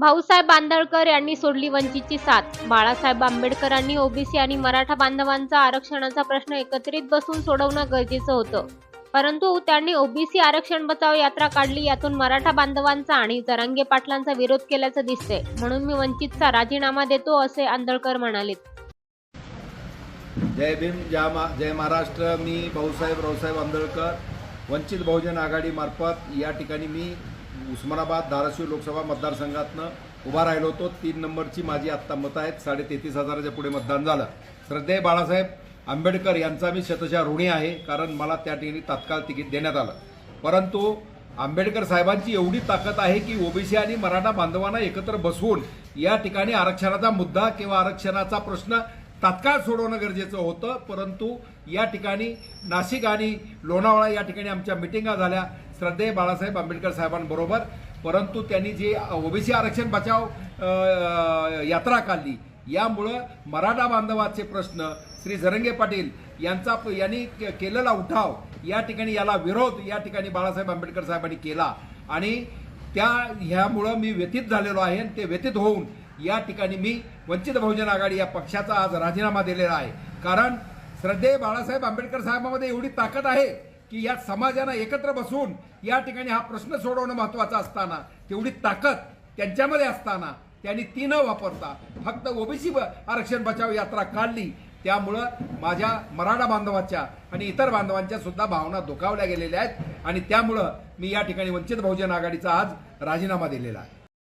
भाऊसाहेब बांदळकर यांनी सोडली वंचितची साथ. बाळासाहेब आंबेडकरांनी ओबीसी आणि मराठा बांधवांचा आरक्षणाचा प्रश्न एकत्रित बसून सोडवणं गरजेचं होतं. परंतु त्यांनी ओबीसी आरक्षण बचाव यात्रा काढली. यातून मराठा बांधवांचा आणि जरांगे पाटलांचा विरोध केल्याचं दिसतंय. म्हणून मी वंचितचा राजीनामा देतो, असे आंदळकर म्हणाले. जय भीम, जय महाराष्ट्र. मी भाऊसाहेब रावसाहेब आंबेडकर वंचित बहुजन आघाडीमार्फत या ठिकाणी मी उस्मानाबाद धाराशिव लोकसभा मतदारसंघातनं उभा राहिलो होतो. 3 नंबरची माझी आत्ता मतं आहेत. 33,500च्या पुढे मतदान झालं. श्रद्धेय बाळासाहेब आंबेडकर यांचा मी शतशः ऋणी आहे, कारण मला त्या ठिकाणी तात्काळ तिकीट देण्यात आलं. परंतु आंबेडकर साहेबांची एवढी ताकद आहे की ओबीसी आणि मराठा बांधवांना एकत्र बसवून या ठिकाणी आरक्षणाचा मुद्दा किंवा आरक्षणाचा प्रश्न तात्काळ सोडवणं गरजेचं होतं. परंतु या ठिकाणी नाशिक आणि लोणावळा या ठिकाणी आमच्या मिटिंगा झाल्या श्रद्धेय बाळासाहेब आंबेडकर साहेबांबरोबर. परंतु त्यांनी जे ओबीसी आरक्षण बचाव यात्रा काढली, यामुळं मराठा बांधवाचे प्रश्न श्री जरांगे पाटील यांनी केलेला उठाव, या ठिकाणी याला विरोध या ठिकाणी बाळासाहेब आंबेडकर साहेबांनी केला आणि ह्यामुळं मी व्यथित झालेलो आहे. ते व्यथित होऊन या ठिकाणी मी वंचित बहुजन आघाडी या पक्षाचा आज राजीनामा दिलेला आहे. कारण श्रद्धेय बाळासाहेब आंबेडकर साहेबांमध्ये एवढी ताकद आहे की या समाजानं एकत्र बसून या ठिकाणी हा प्रश्न सोडवणं महत्त्वाचं असताना, तेवढी ताकद त्यांच्यामध्ये असताना त्यांनी ती न वापरता फक्त ओबीसी आरक्षण बचाव यात्रा काढली. त्यामुळं माझ्या मराठा बांधवांच्या आणि इतर बांधवांच्या सुद्धा भावना दुखावल्या गेलेल्या आहेत आणि त्यामुळं मी या ठिकाणी वंचित बहुजन आघाडीचा आज राजीनामा दिलेला आहे.